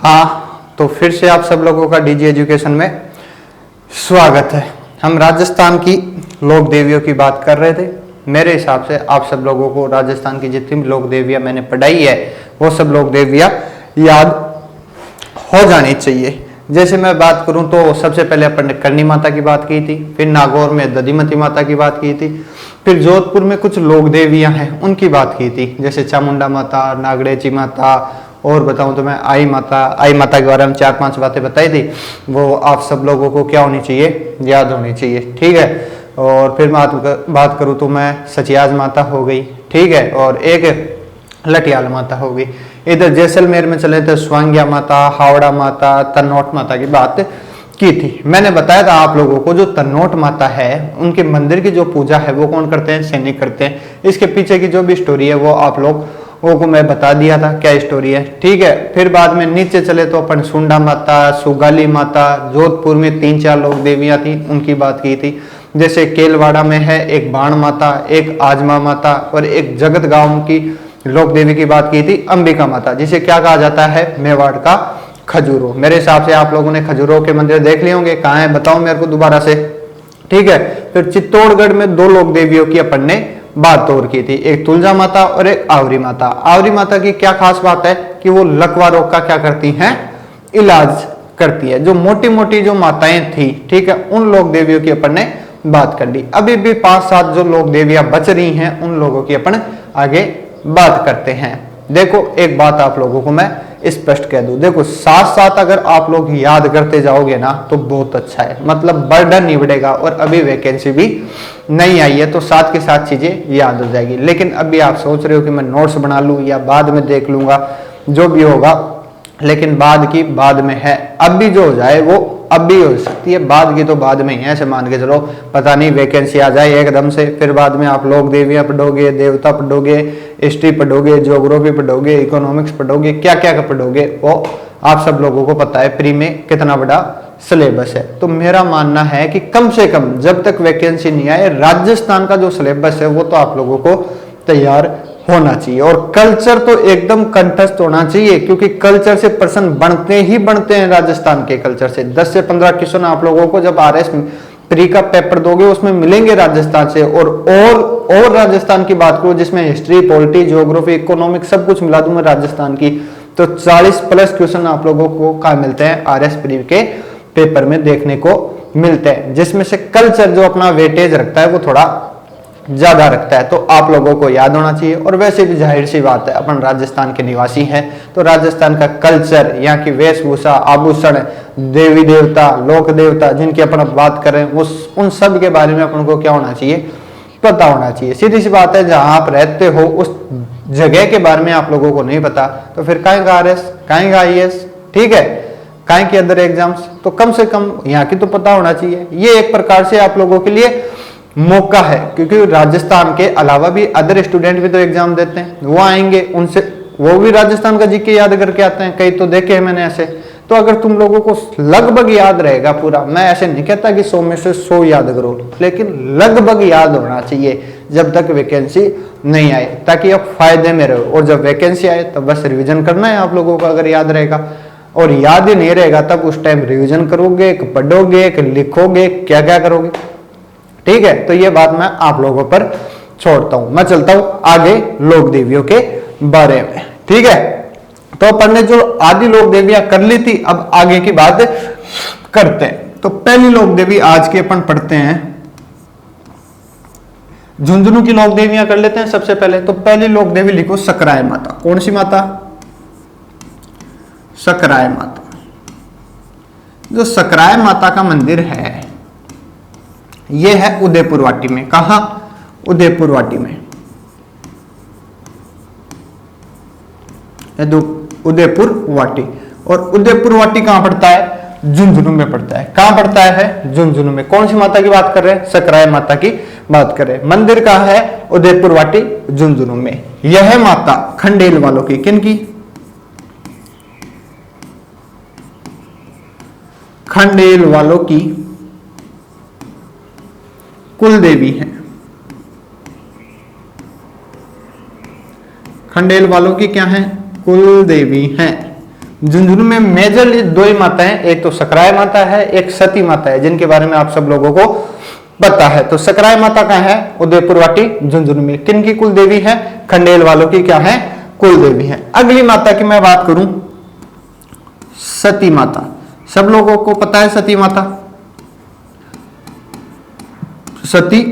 हाँ, तो फिर से आप सब लोगों का डीजी एजुकेशन में स्वागत है। हम राजस्थान की लोक देवियों की बात कर रहे थे। मेरे हिसाब से आप सब लोगों को राजस्थान की जितनी भी लोक देवियाँ मैंने पढ़ाई है वो सब लोक देवियाँ याद हो जानी चाहिए। जैसे मैं बात करूं तो सबसे पहले अपन ने करणी माता की बात की थी, फिर नागौर में दधिमती माता की बात की थी, फिर जोधपुर में कुछ लोक देवियाँ हैं उनकी बात की थी, जैसे चामुंडा माता, नागड़ेची माता, और बताऊं तो मैं आई माता के बारे में 4-5 बातें बताई थी। वो आप सब लोगों को क्या होनी चाहिए, याद होनी चाहिए, ठीक है। और फिर बात करूं तो मैं सचियाज माता हो गई, ठीक है, और एक लटियाल माता हो गई। इधर जैसलमेर में चले तो स्वांग्या माता, हावड़ा माता, तन्नौट माता की बात की थी। मैंने बताया था आप लोगों को जो तन्नौट माता है उनके मंदिर की जो पूजा है वो कौन करते हैं, सैनिक करते हैं। इसके पीछे की जो भी स्टोरी है वो आप लोग को मैं बता दिया था क्या स्टोरी है, ठीक है। फिर बाद में नीचे चले तो अपन सुंडा माता, सुगाली माता, जोधपुर में 3-4 लोक देवियां थी उनकी बात की थी। जैसे केलवाड़ा में है एक बाण माता, एक आजमा माता और एक जगत गांव की लोक देवी की बात की थी अंबिका माता, जिसे क्या कहा जाता है, मेवाड़ का खजूरो। मेरे हिसाब से आप लोगों ने खजूरों के मंदिर देख लिए होंगे, कहाँ है बताओ मेरे को दोबारा से, ठीक है। फिर चित्तौड़गढ़ में 2 लोक देवियों की अपन ने बात और की थी, एक तुलजा माता और एक आवरी माता। आवरी माता की क्या खास बात है कि वो लकवा रोग का क्या करती हैं, इलाज करती है। जो मोटी मोटी जो माताएं थी, ठीक है, उन लोक देवियों की अपन ने बात कर ली। अभी भी 5-7 जो लोक देवियां बच रही हैं उन लोगों की अपन आगे बात करते हैं। देखो एक बात आप लोगों को मैं स्पष्ट कह दूं, देखो साथ अगर आप लोग याद करते जाओगे ना तो बहुत अच्छा है, मतलब बर्डन नहीं बढ़ेगा। और अभी वैकेंसी भी नहीं आई है तो साथ के साथ चीजें याद हो जाएगी। लेकिन अभी आप सोच रहे हो कि मैं नोट्स बना लूं या बाद में देख लूंगा, जो भी होगा, लेकिन बाद की बाद में है। अभी जो हो जाए वो अभी हो सकती है, बाद की तो बाद में ही है। ऐसे मान के चलो पता नहीं वैकेंसी आ जाए एकदम से, फिर बाद में आप लोग देवियां पढ़ोगे, देवता पढ़ोगे, हिस्ट्री पढ़ोगे, ज्योग्राफी पढ़ोगे, इकोनॉमिक्स पढ़ोगे, क्या क्या पढ़ोगे वो आप सब लोगों को पता है प्री में कितना बड़ा सिलेबस है। तो मेरा मानना है कि कम से कम जब तक वैकेंसी नहीं आए राजस्थान का जो सिलेबस है वो तो आप लोगों को तैयार होना चाहिए। और कल्चर तो एकदम कंठस्थ होना चाहिए, क्योंकि कल्चर से प्रश्न बनते ही बनते हैं। राजस्थान के कल्चर से 10 से 15 क्वेश्चन आप लोगों को जब आरएस प्री का पेपर दोगे उसमें मिलेंगे राजस्थान से। और राजस्थान की बात करो जिसमें हिस्ट्री, पॉलिटी, ज्योग्राफी, इकोनॉमिक्स सब कुछ मिला दूंगा राजस्थान की, तो 40+ क्वेश्चन आप लोगों को कहाँ मिलते हैं, आरएस प्री के पेपर में देखने को मिलते हैं, जिसमें से कल्चर जो अपना वेटेज रखता है वो थोड़ा ज्यादा रखता है। तो आप लोगों को याद होना चाहिए। और वैसे भी जाहिर सी बात है अपन राजस्थान के निवासी हैं तो राजस्थान का कल्चर, यहाँ की वेशभूषा, आभूषण, देवी देवता, लोक देवता जिनकी अपन बात करें उन सब के बारे में अपन को क्या होना चाहिए, पता होना चाहिए। सीधी सी बात है, जहां आप रहते हो उस जगह के बारे में आप लोगों को नहीं पता तो फिर काहे का आरएस, काहे का आईएएस, ठीक है, काहे की अदर एग्जाम्स, तो कम से कम यहाँ की तो पता होना चाहिए। ये एक प्रकार से आप लोगों के लिए मौका है, क्योंकि राजस्थान के अलावा भी अदर स्टूडेंट भी तो एग्जाम देते हैं, वो आएंगे, उनसे वो भी राजस्थान का जीके याद करके आते हैं, कई तो देखे हैं मैंने ऐसे। तो अगर तुम लोगों को लगभग याद रहेगा पूरा, मैं ऐसे नहीं कहता कि 100 में से 100 याद करो, लेकिन लगभग याद होना चाहिए जब तक वैकेंसी नहीं आए, ताकि आप फायदे में रहो। और जब वैकेंसी आए तब बस रिविजन करना है आप लोगों को, अगर याद रहेगा। और याद ही नहीं रहेगा तब उस टाइम रिविजन करोगे, पढ़ोगे, लिखोगे, क्या क्या करोगे, ठीक है। तो ये बात मैं आप लोगों पर छोड़ता हूं। मैं चलता हूं आगे लोक देवियों के बारे में, ठीक है। तो अपन ने जो आदि लोक देवियां कर ली थी, अब आगे की बात करते हैं। तो पहली लोक देवी आज के अपन पढ़ते हैं, झुंझुनू की लोक देवियां कर लेते हैं सबसे पहले। तो पहली लोक देवी लिखो सकराय माता। कौन सी माता, सकराय माता। जो सकराय माता का मंदिर है ये है उदयपुर वाटी में। कहा, उदयपुर वाटी में, उदयपुर वाटी। और उदयपुर वाटी कहां पड़ता है, झुंझुनू में पड़ता है। कहां पड़ता है, झुंझुनू में। कौन सी माता की बात कर रहे हैं, सकराय माता की बात कर रहे हैं। मंदिर कहां है, उदयपुर वाटी, झुंझुनू में। यह माता खंडेल वालों की, किन की, खंडेल वालों की कुल देवी है। खंडेल वालों की क्या है, कुल देवी हैं। झुंझुनू में मेजरली दो ही माता है, एक तो सकराय माता है, एक सती माता है, जिनके बारे में आप सब लोगों को पता है। तो सकराय माता कहाँ है? उदयपुर वाटी झुंझुनू में। किन की कुल देवी है? खंडेल वालों की क्या है? कुल देवी है। अगली माता की मैं बात करूं, सती माता। सब लोगों को पता है सती माता, सती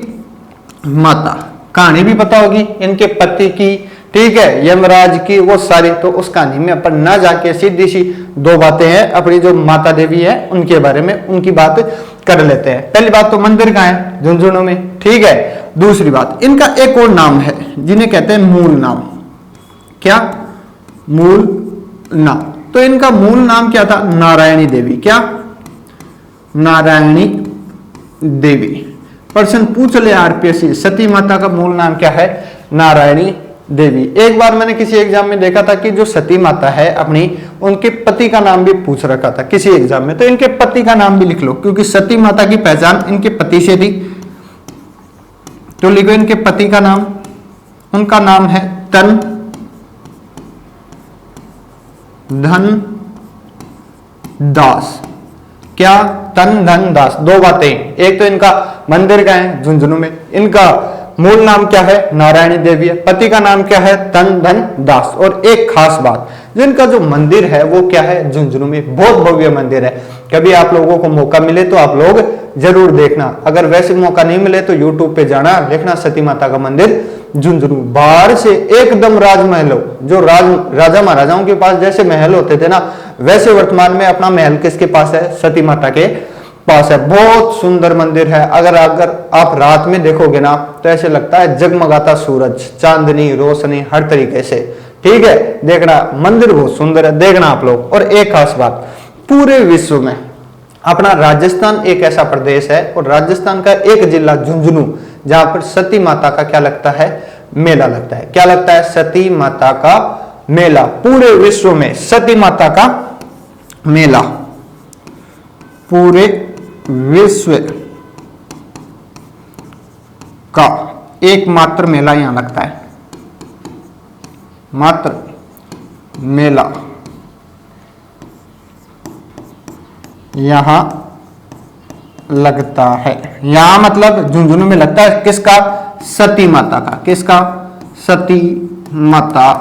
माता कहानी भी पता होगी इनके पति की, ठीक है, यमराज की, वो सारी। तो उस कहानी में अपन ना जाके सीधी सी दो बातें हैं अपनी जो माता देवी है उनके बारे में, उनकी बात कर लेते हैं। पहली बात तो मंदिर कहाँ है? झुंझुनू में, ठीक है। दूसरी बात, इनका एक और नाम है जिन्हें कहते हैं मूल नाम। क्या? मूल नाम। तो इनका मूल नाम क्या था? नारायणी देवी। क्या? नारायणी देवी। प्रश्न पूछ ले आरपीएससी, सती माता का मूल नाम क्या है? नारायणी देवी। एक बार मैंने किसी एग्जाम में देखा था कि जो सती माता है अपनी, उनके पति का नाम भी पूछ रखा था किसी एग्जाम में, तो इनके पति का नाम भी लिख लो, क्योंकि सती माता की पहचान इनके पति से थी। तो लिखो इनके पति का नाम, उनका नाम है तन धन दास। क्या? तन धन दास। दो बातें, एक तो इनका मंदिर का है झुंझुनू में, इनका मूल नाम क्या है? नारायणी देवी है, पति का नाम क्या है? तन धन दास। और एक खास बात, जिनका जो मंदिर है वो क्या है? झुंझुनू में। बहुत भव्य मंदिर है। कभी आप लोगों को मौका मिले तो आप लोग जरूर देखना, अगर वैसे मौका नहीं मिले तो यूट्यूब पे जाना, देखना सती माता का मंदिर झुंझुनू। बाहर से एकदम राजमहल हो, जो राजा महाराजाओं के पास जैसे महल होते थे ना, वैसे वर्तमान में अपना महल किसके पास है? सती माता के पास है। बहुत सुंदर मंदिर है। अगर आप रात में देखोगे ना तो ऐसे लगता है जगमगाता सूरज, चांदनी, रोशनी, हर तरीके से, ठीक है। देखना, मंदिर बहुत सुंदर है, देखना आप लोग। और एक खास बात, पूरे विश्व में अपना राजस्थान एक ऐसा प्रदेश है, और राजस्थान का एक जिला झुंझुनू, जहां पर सती माता का क्या लगता है? मेला लगता है। क्या लगता है? सती माता का मेला। पूरे विश्व में सती माता का मेला, पूरे विश्व का एकमात्र मेला यहां लगता है, मात्र मेला यहां लगता है। यहां मतलब झुंझुनू में लगता है। किसका? सती माता का। किसका? सती माता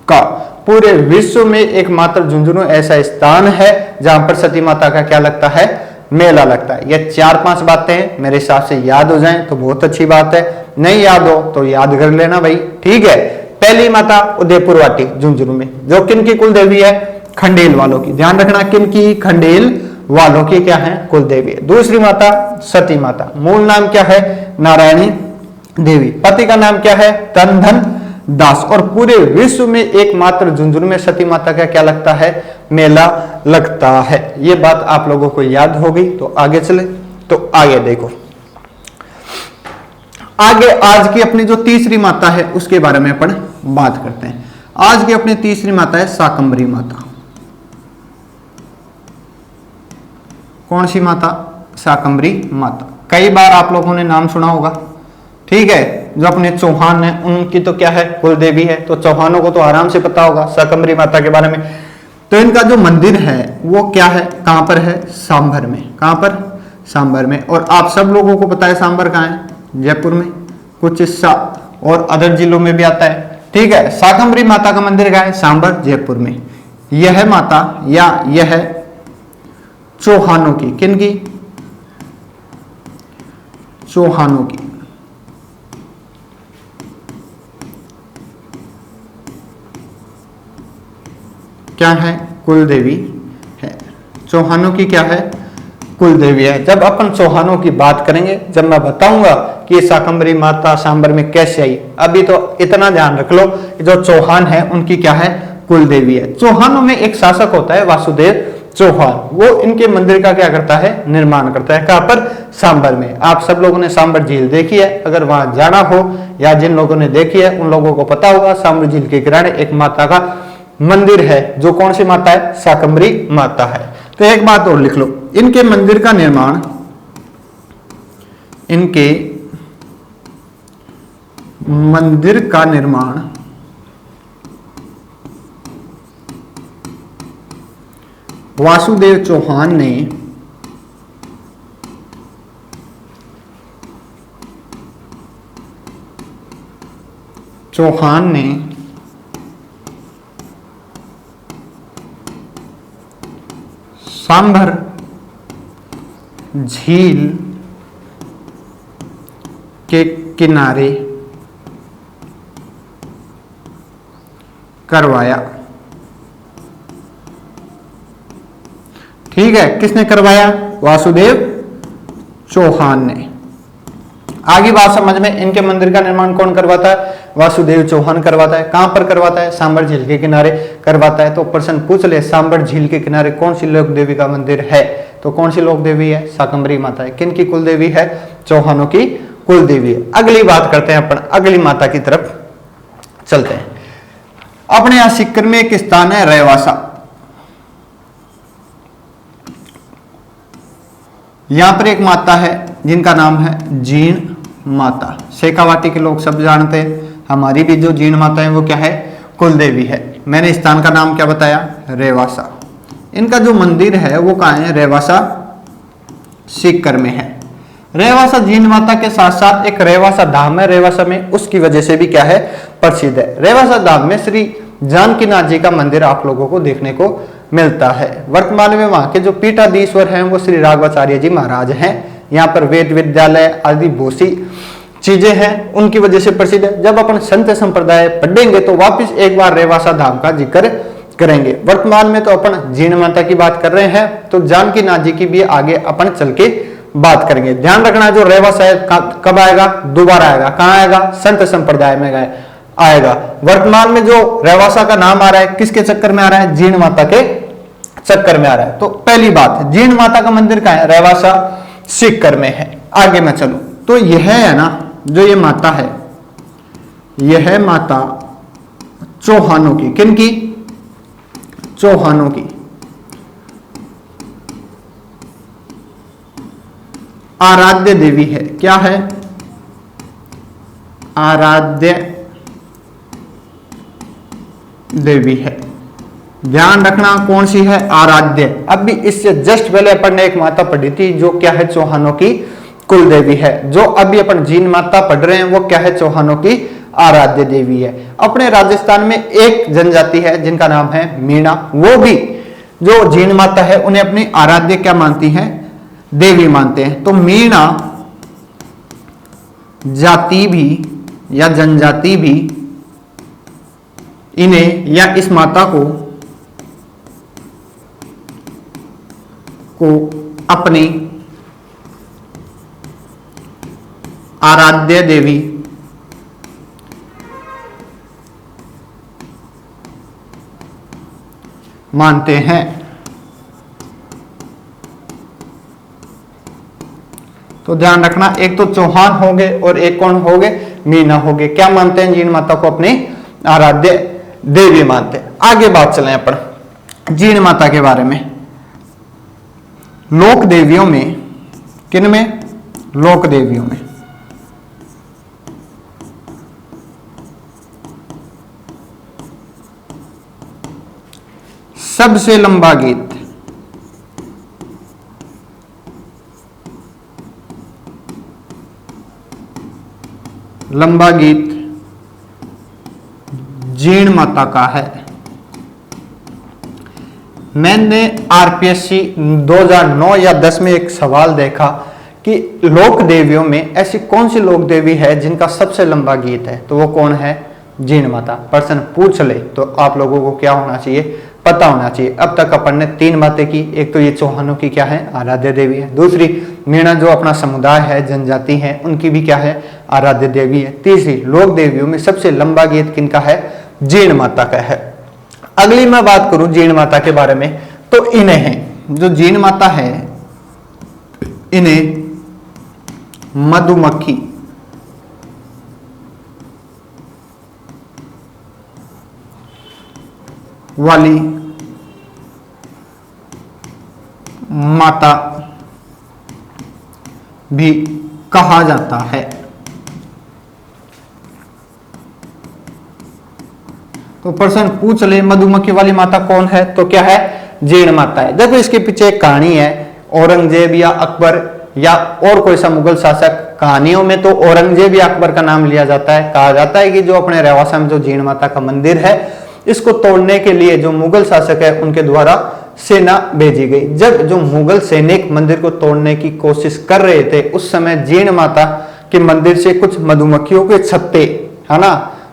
का। पूरे विश्व में एकमात्र झुंझुनू ऐसा स्थान है जहां पर सती माता का क्या लगता है? मेला लगता है। ये 4-5 बातें मेरे हिसाब से याद हो जाएं तो बहुत अच्छी बात है, नहीं याद हो तो याद कर लेना भाई, ठीक है। पहली माता उदयपुर वाटी झुंझुनू में, जो किन की कुल देवी है? खंडेल वालों की। ध्यान रखना, किन की? खंडेल वालों की क्या है? कुल देवी है। दूसरी माता सती माता, मूल नाम क्या है? नारायणी देवी। पति का नाम क्या है? तन धन दास। और पूरे विश्व में एकमात्र झुंझुनू में सती माता का क्या लगता है? मेला लगता है। ये बात आप लोगों को याद हो गई। तो आगे चले, तो आगे देखो, आगे आज की अपनी जो तीसरी माता है उसके बारे में अपन बात करते हैं। आज की अपनी तीसरी माता है शाकंभरी माता। कौन सी माता? शाकंभरी माता। कई बार आप लोगों ने नाम सुना होगा, ठीक है। जो अपने चौहान है उनकी तो क्या है? कुल देवी है। तो चौहानों को तो आराम से पता होगा शाकंभरी माता के बारे में। तो इनका जो मंदिर है वो क्या है? कहां पर है? सांभर में। कहां पर? सांभर में। और आप सब लोगों को पता है सांभर कहां है? जयपुर में, कुछ हिस्सा और अदर जिलों में भी आता है, ठीक है। शाकंभरी माता का मंदिर कहां है? सांभर, जयपुर में। यह माता या यह चौहानों की, किन की? चौहानों की क्या है? कुल देवी है। चौहानों की क्या है? कुल देवी है। जब अपन चौहानों की बात करेंगे, जब मैं बताऊंगा कि ये शाकंभरी माता सांभर में कैसे आई, अभी तो इतना ध्यान रख लो कि जो चौहान है उनकी क्या है? कुल देवी है। चौहानों में एक शासक होता है वासुदेव चौहान, वो इनके मंदिर का क्या करता है? निर्माण करता है। कहां पर? सांभर में। आप सब लोगों ने सांभर झील देखी है, अगर वहां जाना हो या जिन लोगों ने देखी है उन लोगों को पता होगा, सांभर झील के किनारे एक माता का मंदिर है, जो कौन सी माता है? शाकंभरी माता है। तो एक बात और लिख लो, इनके मंदिर का निर्माण, इनके मंदिर का निर्माण वासुदेव चौहान ने सांभर झील के किनारे करवाया। ठीक है, किसने करवाया? वासुदेव चौहान ने। आगे बात समझ में, इनके मंदिर का निर्माण कौन करवाता है? वासुदेव चौहान करवाता है। कहां पर करवाता है? सांभर झील के किनारे करवाता है। तो प्रश्न पूछ ले, सांभर झील के किनारे कौन सी लोक देवी का मंदिर है? तो कौन सी लोक देवी है? शाकंभरी माता है। किन की कुल देवी है? चौहानों की कुल देवी है। अगली बात करते हैं, अपन अगली माता की तरफ चलते हैं। अपने यहां सीकर में एक स्थान है रेवासा। यहां पर एक माता है जिनका नाम है जीण माता। शेखावाटी के लोग सब जानते हैं। हमारी भी जो जीण माता है वो क्या है? कुल देवी है। मैंने स्थान का नाम क्या बताया? रेवासा। इनका जो मंदिर है वो कहाँ है? रेवासा सीकर में है। रेवासा जीण माता के साथ साथ एक रेवासा धाम है रेवासा में, उसकी वजह से भी क्या है? प्रसिद्ध है। रेवासा धाम में श्री जानकीनाथ जी का मंदिर आप लोगों को देखने को मिलता है। वर्तमान में वहां के जो पीठाधीश्वर हैं वो श्री राघवाचार्य जी महाराज हैं। यहाँ पर वेद विद्यालय आदि बहुत सी चीजें हैं, उनकी वजह से प्रसिद्ध है। जब अपन संत संप्रदाय पढ़ेंगे तो वापिस एक बार रेवासा धाम का जिक्र करेंगे। वर्तमान में तो अपन जीण माता की बात कर रहे हैं, तो जानकीनाथ जी की भी आगे अपन चल के बात करेंगे। ध्यान रखना, जो रेवासा है कब आएगा? दोबारा आएगा। कहाँ आएगा? संत संप्रदाय में आएगा। वर्तमान में जो रेवासा का नाम आ रहा है किसके चक्कर में आ रहा है? जीण माता के चक्कर में आ रहा है। तो पहली बात, जीण माता का मंदिर कहाँ है? रेवासा सीकर में है। आगे मैं चलूं तो यह है ना, जो ये माता है, यह माता चौहानों की, किन की? चौहानों की आराध्य देवी है। क्या है? आराध्य देवी है। ध्यान रखना कौन सी है? आराध्य। अभी इससे जस्ट पहले अपन ने एक माता पढ़ी थी जो क्या है? चौहानों की कुल देवी है। जो अभी अपन जीण माता पढ़ रहे हैं वो क्या है? चौहानों की आराध्य देवी है। अपने राजस्थान में एक जनजाति है जिनका नाम है मीणा, वो भी जो जीण माता है उन्हें अपनी आराध्य क्या मानती हैं? देवी मानते हैं। तो मीणा जाति भी या जनजाति भी इन्हें या इस माता को अपनी आराध्य देवी मानते हैं। तो ध्यान रखना, एक तो चौहान हो गए और एक कौन हो गए? मीणा हो गए। क्या मानते हैं? जीण माता को अपनी आराध्य देवी मानते हैं। आगे बात चलें अपन जीण माता के बारे में। लोक देवियों में, किन में? लोक देवियों में सबसे लंबा गीत जीण माता का है। मैंने आरपीएससी 2009 या 10 में एक सवाल देखा कि लोक देवियों में ऐसी कौन सी लोक देवी है जिनका सबसे लंबा गीत है, तो वो कौन है? जीण माता। प्रश्न पूछ ले तो आप लोगों को क्या होना चाहिए? पता होना चाहिए। अब तक अपन ने 3 बातें की। एक तो ये चौहानों की क्या है? आराध्य देवी है। दूसरी, मीणा जो अपना समुदाय है, जनजाति है, उनकी भी क्या है? आराध्य देवी है। तीसरी, लोक देवियों में सबसे लंबा गीत किनका है? जीण माता का है। अगली मैं बात करूं जीण माता के बारे में, तो इन्हें है, जो जीण माता है इन्हें मधुमक्खी वाली माता भी कहा जाता है। तो प्रश्न पूछ ले, मधुमक्खी वाली माता कौन है? तो क्या है? जीण माता है। देखो इसके पीछे एक कहानी है, औरंगजेब या अकबर या और कोई सा मुगल शासक। कहानियों में तो औरंगजेब या अकबर का नाम लिया जाता है। कहा जाता है कि जो अपने रेवासा में जो जीण माता का मंदिर है, इसको तोड़ने के लिए जो मुगल शासक है उनके द्वारा सेना भेजी गई। जब जो मुगल सैनिक मंदिर को तोड़ने की कोशिश कर रहे थे, उस समय जीण माता के मंदिर से कुछ मधुमक्खियों के छत्ते, है ना,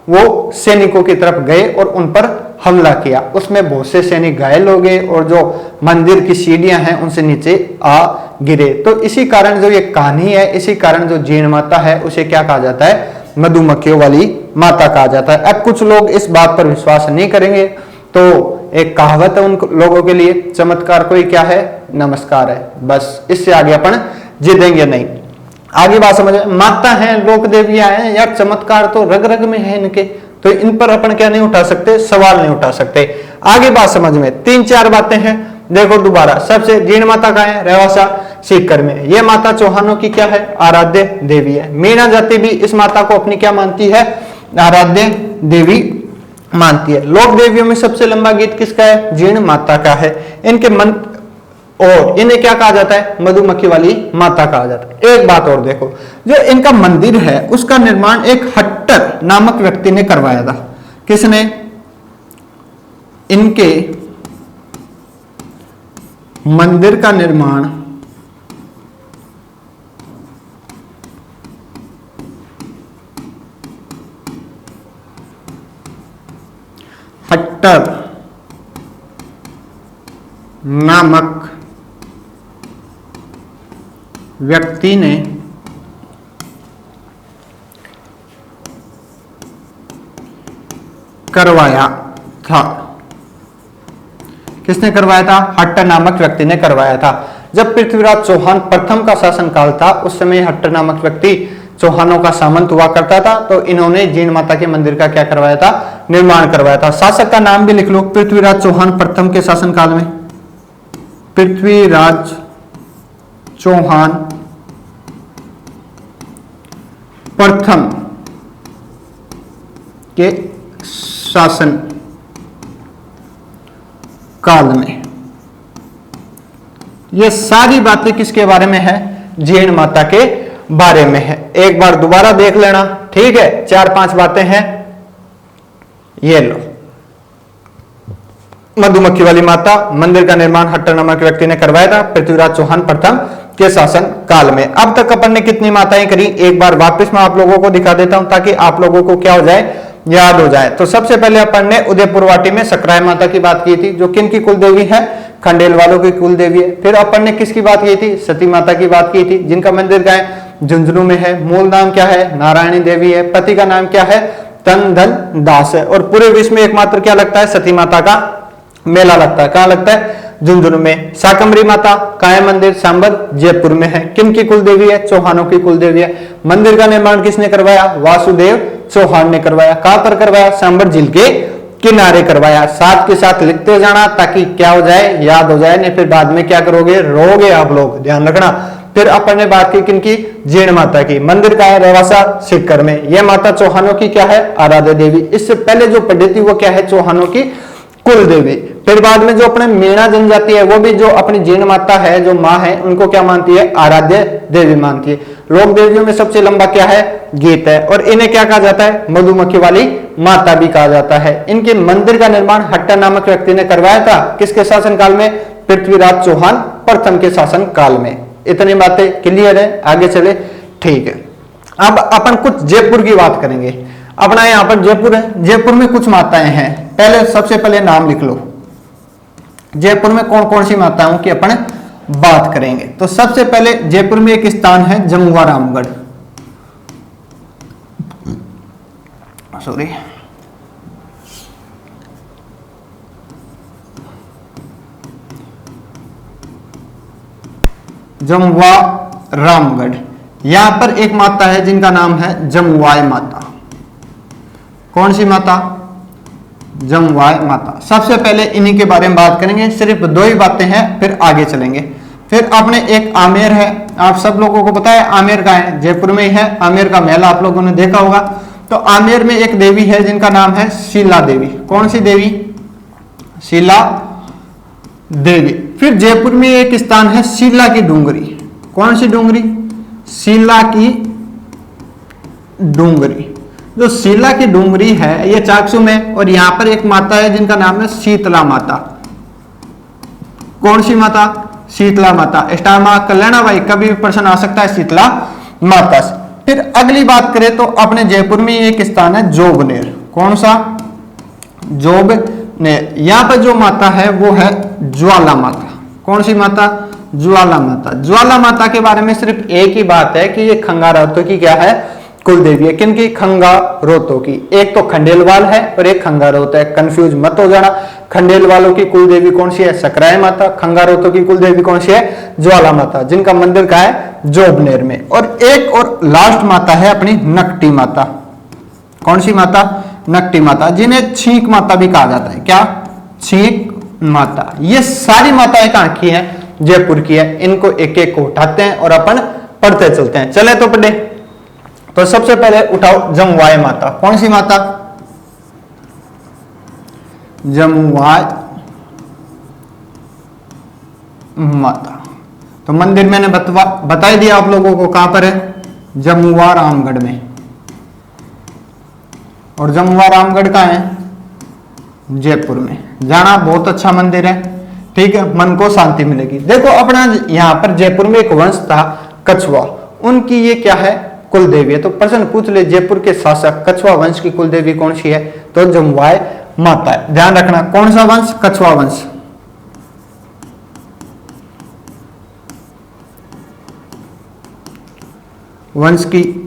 वो सैनिकों की तरफ गए और उन पर हमला किया। उसमें बहुत से सैनिक घायल हो गए और जो मंदिर की सीढ़ियां हैं उनसे नीचे आ गिरे। तो इसी कारण जो ये कहानी है, इसी कारण जो जीण माता है उसे क्या कहा जाता है, मधुमक्खियों वाली माता कहा जाता है। अब कुछ लोग इस बात पर विश्वास नहीं करेंगे, तो एक कहावत है उन लोगों के लिए, चमत्कार कोई क्या है, नमस्कार है। बस इससे आगे अपन जीतेंगे नहीं। आगे बात समझ, माता है, लोक देवियां हैं यार, चमत्कार तो रग रग में है इनके, तो इन पर अपन क्या नहीं उठा सकते, सवाल नहीं उठा सकते। आगे बात समझ में, 3-4 बातें हैं। देखो दोबारा, सबसे जीण माता का है, रेवासा सीकर में। ये माता चौहानों की क्या है, आराध्य देवी है। मीणा जाति भी इस माता को अपनी क्या मानती है, आराध्य देवी मानती है। लोक देवियों में सबसे लंबा गीत किसका है, जीण माता का है। इनके मन और इन्हें क्या कहा जाता है, मधुमक्खी वाली माता कहा जाता है। एक बात और देखो, जो इनका मंदिर है उसका निर्माण एक हट्टर नामक व्यक्ति ने करवाया था। किसने, इनके मंदिर का निर्माण हट्टर नामक व्यक्ति ने करवाया था। किसने करवाया था, हट्टर नामक व्यक्ति ने करवाया था। जब पृथ्वीराज चौहान प्रथम का शासनकाल था, उस समय हट्टर नामक व्यक्ति चौहानों का सामंत हुआ करता था। तो इन्होंने जीण माता के मंदिर का क्या करवाया था, निर्माण करवाया था। शासक का नाम भी लिख लो, पृथ्वीराज चौहान प्रथम के शासनकाल में, पृथ्वीराज चौहान प्रथम के शासन काल में। ये सारी बातें किसके बारे में है, जीण माता के बारे में है। एक बार दोबारा देख लेना, ठीक है। 4-5 बातें हैं, ये लो। मधुमक्खी वाली माता, मंदिर का निर्माण हट्टर नामक व्यक्ति ने करवाया था पृथ्वीराज चौहान प्रथम के शासन काल में। अब तक अपन ने कितनी माताएं करी, एक बार वापस मैं आप लोगों को दिखा देता हूं ताकि आप लोगों को क्या हो जाए, याद हो जाए। तो सबसे पहले अपन ने उदयपुरवाटी में सकराय माता की बात की थी, जो किन की कुल देवी है, खंडेल वालों की कुल देवी है। फिर अपन ने किसकी बात की थी, सती माता की बात की थी, जिनका मंदिर क्या है, झुंझुनू में है। मूल नाम क्या है, नारायणी देवी है। पति का नाम क्या है, तन धन दास है। और पूरे विश्व में एकमात्र क्या लगता है, सती माता का मेला लगता है। कहां लगता है, झुंझुनू में। शाकंभरी माता का है मंदिर, सांबर जयपुर में है। किन की कुल देवी है, चौहानों की कुल देवी है। मंदिर का निर्माण किसने करवाया, वासुदेव चौहान ने करवाया। कहां पर करवाया, सांबर झील के किनारे करवाया। साथ के साथ लिखते जाना ताकि क्या हो जाए, याद हो जाए, नहीं फिर बाद में क्या करोगे, रोगे आप लोग, ध्यान रखना। फिर अपन ने बात की किनकी, जीण माता की। मंदिर का है रेवासा सीकर में। यह माता चौहानों की क्या है, आराध्य देवी। इससे पहले जो पढ़ी थी वो क्या है, चौहानों की कुल देवी। फिर बाद में जो अपने मीणा जनजाति है वो भी जो अपनी जीण माता है, जो माँ है, उनको क्या मानती है, आराध्य देवी मानती है। लोक देवियों में सबसे लंबा क्या है, गीत है। और इन्हें क्या कहा जाता है, मधुमक्खी वाली माता भी कहा जाता है। इनके मंदिर का निर्माण हट्टर नामक व्यक्ति ने करवाया था, किसके शासन काल में, पृथ्वीराज चौहान प्रथम के शासन काल में। इतनी बातें क्लियर है, आगे चले, ठीक है। अब अपन कुछ जयपुर की बात करेंगे। अपना यहाँ पर जयपुर है, जयपुर में कुछ माताएं हैं। पहले सबसे पहले नाम लिख लो, जयपुर में कौन कौन सी माताओं की अपन बात करेंगे। तो सबसे पहले जयपुर में एक स्थान है जमुआ रामगढ़, सॉरी, जमुआ रामगढ़। यहां पर एक माता है जिनका नाम है जमुआय माता। कौन सी माता, जमुआय माता। सबसे पहले इन्हीं के बारे में बात करेंगे, सिर्फ 2 ही बातें हैं, फिर आगे चलेंगे। फिर अपने एक आमेर है, आप सब लोगों को पता है आमेर का है, जयपुर में ही है। आमेर का मेला आप लोगों ने देखा होगा। तो आमेर में एक देवी है जिनका नाम है शीला देवी। कौन सी देवी, शीला देवी। फिर जयपुर में एक स्थान है शीला की डूंगरी। कौन सी डूंगरी? शीला की डूंगरी। जो शीला की डूंगरी है ये चाकसू में, और यहां पर एक माता है जिनका नाम है शीतला माता। कौन सी माता? शीतला माता। स्टार मार्क कर लेना भाई, कभी भी प्रश्न आ सकता है शीतला माता से। फिर अगली बात करें तो अपने जयपुर में एक स्थान है जोबनेर। कौन सा? जोबनेर। यहां पर जो माता है वो है ज्वाला माता। कौन सी माता? ज्वाला माता। ज्वाला माता के बारे में सिर्फ एक ही बात है कि ये खंगारोतों की क्या है? कुल देवी है। किनकी? खंगारोतों की। एक तो खंडेलवाल है और एक खंगारोत है, कंफ्यूज मत हो जाना। खंडेल वालों की कुल देवी कौन सी है? सकराय माता। खंगारोतों की कुल देवी कौन सी है? ज्वाला माता, जिनका मंदिर का है? जोबनेर में। और एक और लास्ट माता है अपनी नकटी माता। कौन सी माता? नकटी माता, जिन्हें छींक माता भी कहा जाता है। क्या? छींक माता। ये सारी माताएं कहां की है? जयपुर की है। इनको एक एक को उठाते हैं और अपन पढ़ते चलते हैं। चले तो पढ़े। तो सबसे पहले उठाओ जमुआय माता। कौन सी माता? जमुआय माता। तो मंदिर मैंने बता ही दिया आप लोगों को, कहां पर है? जमुआ रामगढ़ में। और जमुआ रामगढ़ कहां है? जयपुर में। जाना, बहुत अच्छा मंदिर है। ठीक है, मन को शांति मिलेगी। देखो अपना यहां पर जयपुर में एक वंश था कछुआ, उनकी ये क्या है? कुल देवी है। तो प्रश्न पूछ ले जयपुर के शासक कछुआ वंश की कुल देवी कौन सी है? तो जमुआय माता है। ध्यान रखना, कौन सा वंश? कछुआ वंश। वंश की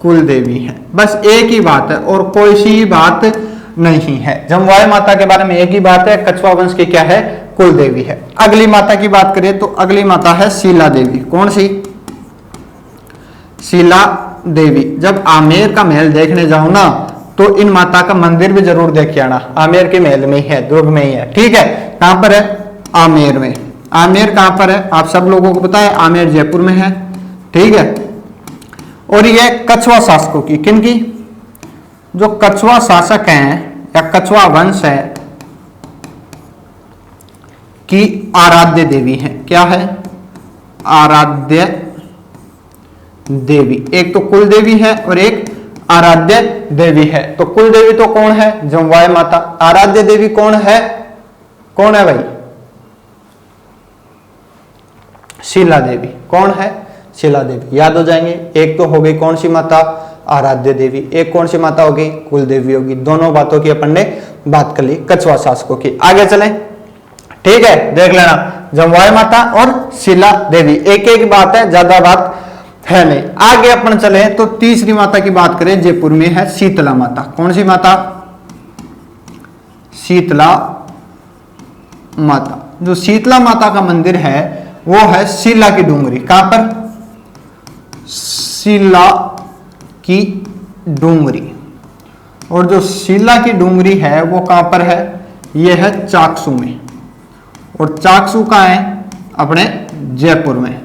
कुल देवी है। बस एक ही बात है और कोई सी बात नहीं है। जमुआय माता के बारे में एक ही बात है, कछुआ वंश की क्या है? कुल देवी है। अगली माता की बात करें तो अगली माता है शीला देवी। कौन सी? शीला देवी। जब आमेर का महल देखने जाओ ना तो इन माता का मंदिर भी जरूर देख के आना। आमेर के महल में ही है, दुर्ग में ही है। ठीक है, कहां पर है? आमेर में। आमेर कहां पर है? आप सब लोगों को पता है, आमेर जयपुर में है। ठीक है, और ये कछुआ शासकों की, किनकी? जो कछुआ शासक हैं या कछुआ वंश है की आराध्य देवी है। क्या है? आराध्य देवी। एक तो कुल देवी है और एक आराध्य देवी है। तो कुल देवी तो कौन है? जमुआय माता। आराध्य देवी कौन है? कौन है भाई? शीला देवी। कौन है? शीला देवी। याद हो जाएंगे। एक तो हो गई कौन सी माता? आराध्य देवी। एक कौन सी माता होगी? कुल देवी होगी। दोनों बातों की अपन ने बात कर ली, कछुआ शासकों की। आगे चलें। ठीक है, देख लेना, जमुआय माता और शीला देवी। एक एक बात है, ज्यादा बात है नहीं। आगे अपन चले तो तीसरी माता की बात करें, जयपुर में है शीतला माता। कौन सी माता? शीतला माता। जो शीतला माता का मंदिर है वो है शीला की डूंगरी। कहां पर? शीला की डूंगरी। और जो शीला की डूंगरी है वो कहां पर है? ये है चाकसू में। और चाकसू कहां है? अपने जयपुर में।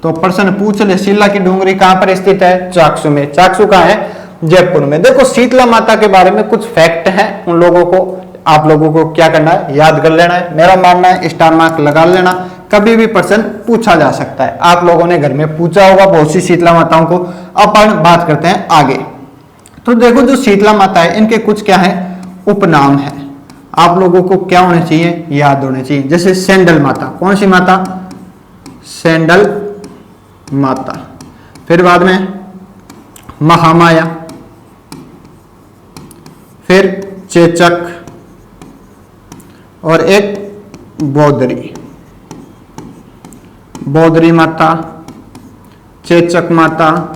तो प्रश्न पूछ ले, शीला की डूंगरी कहां पर स्थित है? चाकसू में। चाकसू कहां है? जयपुर में। देखो शीतला माता के बारे में कुछ फैक्ट है, उन लोगों को आप लोगों को क्या करना है? याद कर लेना है। मेरा मानना है स्टार मार्क लगा लेना, कभी भी प्रश्न पूछा जा सकता है। आप लोगों ने घर में पूछा होगा बहुत सी शीतला माताओं को। अपन बात करते हैं आगे। तो देखो जो शीतला माता है इनके कुछ क्या है? उपनाम है। आप लोगों को क्या होने चाहिए? याद होने चाहिए। जैसे सैंडल माता। कौन सी माता? सैंडल माता। फिर बाद में महामाया, फिर चेचक और एक बौद्धरी। बौद्धरी माता, चेचक माता,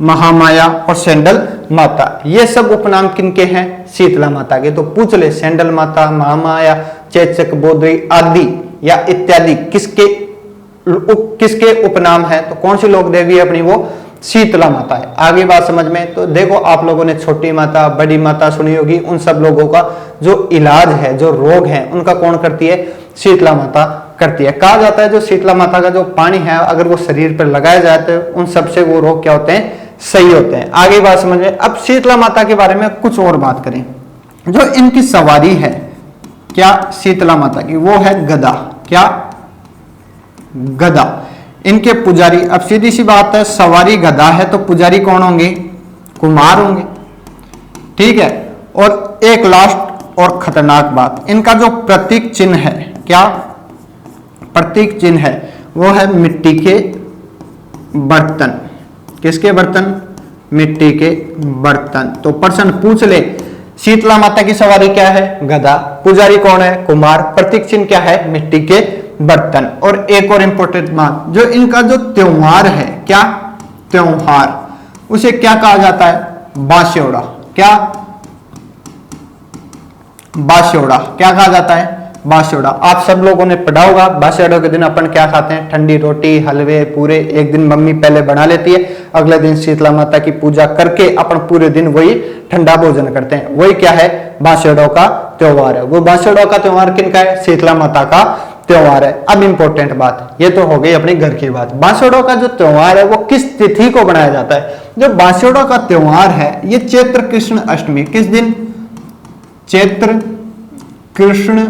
महामाया और सैंडल माता। ये सब उपनाम किनके हैं? शीतला माता के। तो पूछ ले, सैंडल माता, महामाया, चेचक, बौद्धरी आदि या इत्यादि किसके उपनाम है? तो कौन सी लोक देवी है अपनी? वो शीतला माता है। आगे बात समझ में। तो देखो आप लोगों ने छोटी माता, बड़ी माता सुनी होगी। उन सब लोगों का जो इलाज है, जो रोग है, उनका कौन करती है? शीतला माता करती है। कहा जाता है जो शीतला माता का जो पानी है अगर वो शरीर पर लगाया जाए तो उन सबसे वो रोग क्या होते हैं? सही होते हैं। आगे बात समझ में। अब शीतला माता के बारे में कुछ और बात करें। जो इनकी सवारी है क्या शीतला माता की, वो है गदा। क्या? गदा। इनके पुजारी, अब सीधी सी बात है, सवारी गदा है तो पुजारी कौन होंगे? कुमार होंगे। ठीक है। और एक लास्ट और खतरनाक बात, इनका जो प्रतीक चिन्ह है, क्या प्रतीक चिन्ह है, वो है मिट्टी के बर्तन। किसके बर्तन? मिट्टी के बर्तन। तो प्रश्न पूछ ले, शीतला माता की सवारी क्या है? गदा। पुजारी कौन है? कुमार। प्रतीक चिन्ह क्या है? मिट्टी के बर्तन। और एक और इंपॉर्टेंट बात, जो इनका जो त्योहार है, क्या त्योहार, उसे क्या कहा जाता है? बास्योड़ा। क्या? बास्योड़ा। क्या कहा जाता है? बास्योड़ा। आप सब लोगों ने पढ़ा होगा, बास्योड़ा के दिन अपन क्या खाते हैं? ठंडी रोटी, हलवे, पूरे। एक दिन मम्मी पहले बना लेती है, अगले दिन शीतला माता की पूजा करके अपन पूरे दिन वही ठंडा भोजन करते हैं। वही क्या है? बास्योड़ा का त्योहार है। वो बास्योड़ा का त्योहार किनका है? शीतला माता का त्योहार है। अब इंपॉर्टेंट बात, ये तो हो गई अपने घर की बात। बांसुड़ा का जो त्योहार है वो किस तिथि को बनाया जाता है? जो बांसुड़ा का त्योहार है ये चैत्र कृष्ण अष्टमी, किस दिन? चैत्र कृष्ण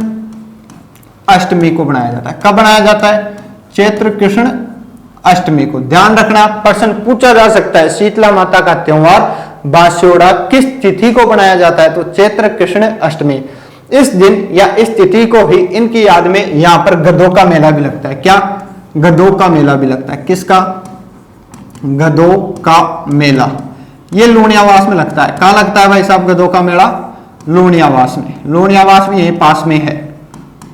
अष्टमी को बनाया जाता है। कब बनाया जाता है? चैत्र कृष्ण अष्टमी को। ध्यान रखना, प्रश्न पूछा जा सकता है, शीतला माता का त्योहार बांसुड़ा किस तिथि को बनाया जाता है? तो चैत्र कृष्ण अष्टमी। इस दिन या इस तिथि को ही इनकी याद में यहां पर गधों का मेला भी लगता है। क्या? गधों का मेला भी लगता है। किसका? गधों का मेला। ये लूणियावास में लगता है। कहां लगता है भाई साहब गधों का मेला? लूणियावास में। लूणियावास भी यही पास में है,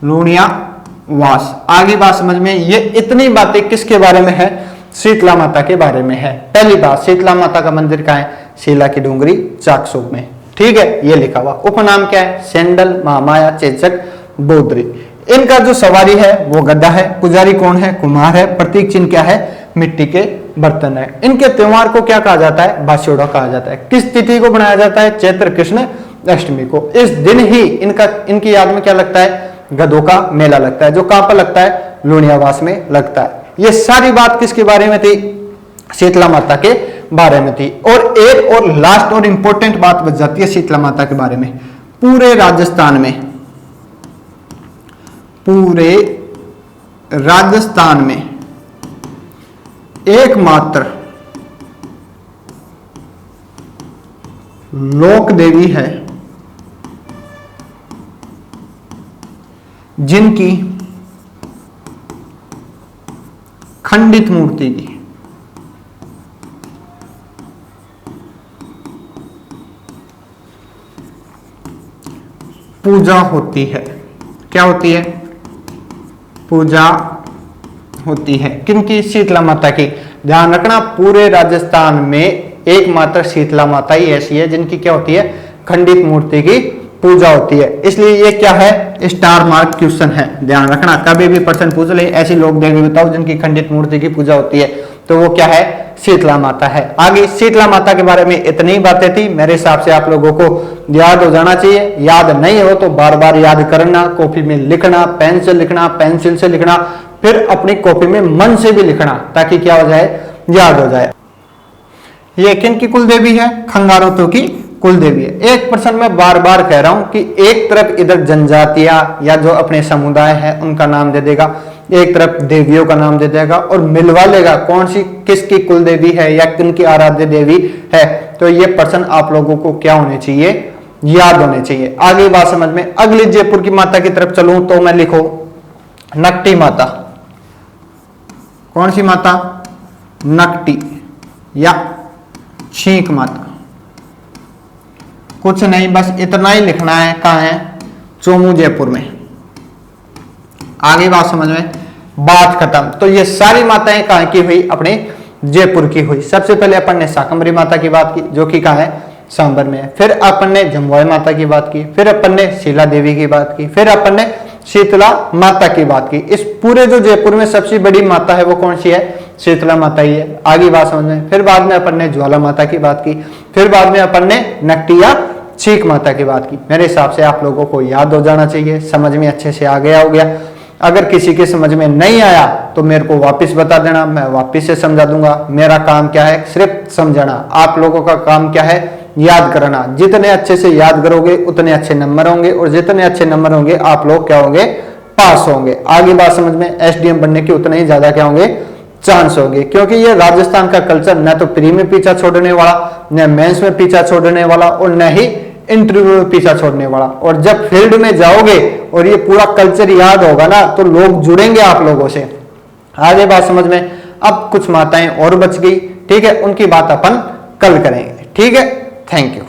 लूणियावास। आगे बात समझ में। ये इतनी बातें किसके बारे में है? शीतला माता के बारे में है। पहली बात, शीतला माता का मंदिर कहां है? शीला की डूंगरी, चाकसोप में। ठीक है, ये लिखा हुआ। उपनाम क्या है? सेंडल, महामाया, चेचक, बोधरी। इनका जो सवारी है वो गद्दा है। पुजारी कौन है? कुमार है। प्रतीक चिन्ह क्या है? मिट्टी के बर्तन है। इनके त्योहार को क्या कहा जाता है? बास्योड़ा कहा जाता है। किस तिथि को बनाया जाता है? चैत्र कृष्ण अष्टमी को। इस दिन ही इनकी याद में क्या लगता है? गधों का मेला लगता है, जो कहां पर लगता है? लूणियावास में लगता है। ये सारी बात किसके बारे में थी? शीतला माता के बारे में थी। और एक और लास्ट और इंपॉर्टेंट बात बच जाती है शीतला माता के बारे में। पूरे राजस्थान में एकमात्र लोक देवी है जिनकी खंडित मूर्ति की पूजा होती है। क्या होती है? पूजा होती है। किनकी? शीतला माता की। ध्यान रखना, पूरे राजस्थान में एकमात्र शीतला माता ही ऐसी है जिनकी क्या होती है? खंडित मूर्ति की पूजा होती है। इसलिए ये क्या है? स्टार मार्क क्वेश्चन है। ध्यान रखना, कभी भी प्रश्न पूछ ले ऐसी लोग देवी बताओ जिनकी खंडित मूर्ति की पूजा होती है, तो वो क्या है? शीतला माता है। आगे शीतला माता के बारे में इतनी बातें थी। मेरे हिसाब से आप लोगों को याद हो जाना चाहिए। याद नहीं हो तो बार बार याद करना, कॉपी में लिखना, पेन से लिखना, पेंसिल से लिखना, फिर अपनी कॉपी में मन से भी लिखना, ताकि क्या हो जाए? याद हो जाए। ये किन की कुल देवी है? खंगारों की कुल देवी है। एक प्रश्न मैं बार बार कह रहा हूं कि एक तरफ इधर जनजातियां या जो अपने समुदाय है उनका नाम दे देगा, एक तरफ देवियों का नाम दे देगा और मिलवा लेगा कौन सी किसकी कुल देवी है या किन की आराध्य देवी है। तो ये प्रश्न आप लोगों को क्या होने चाहिए? याद होने चाहिए। आगे बात समझ में। अगली जयपुर की माता की तरफ चलूं तो मैं लिखो नकटी माता। कौन सी माता? नकटी या छींक माता। कुछ नहीं, बस इतना ही लिखना है। कहां है? चोमू जयपुर में। आगे बात समझ में। बात खत्म। तो ये सारी माताएं कहां की हुई? अपने जयपुर की हुई। सबसे पहले अपन ने शाकंभरी माता की बात की, जो कि कहां है? सांबर में है। फिर अपन ने जम्बुआई माता की बात की, फिर अपन ने शीला देवी की बात की, फिर अपन ने शीतला माता की बात की। इस पूरे जो जयपुर में सबसे बड़ी माता है वो कौन सी है? शीतला माता ही है। आगे बात समझ में। फिर बाद में अपन ने ज्वाला माता की बात की, फिर बाद में अपन ने नकटी या छींक माता की बात की। मेरे हिसाब से आप लोगों को याद हो जाना चाहिए, समझ में अच्छे से आ गया हो गया। अगर किसी के समझ में नहीं आया तो मेरे को वापस बता देना, मैं वापस से समझा दूंगा। मेरा काम क्या है? सिर्फ समझाना। आप लोगों का काम क्या है? याद करना। जितने अच्छे से याद करोगे उतने अच्छे नंबर होंगे, और जितने अच्छे नंबर होंगे आप लोग क्या होंगे? पास होंगे। आगे बात समझ में, एसडीएम बनने के उतने ही ज्यादा क्या होंगे? चांस होंगे। क्योंकि ये राजस्थान का कल्चर न तो प्री में पीछा छोड़ने वाला, न मेंस में पीछा छोड़ने वाला, और न ही इंटरव्यू में पीछा छोड़ने वाला। और जब फील्ड में जाओगे और ये पूरा कल्चर याद होगा ना, तो लोग जुड़ेंगे आप लोगों से। आगे बात समझ में। अब कुछ माताएं और बच गई, ठीक है, उनकी बात अपन कल करेंगे, ठीक है। Thank you.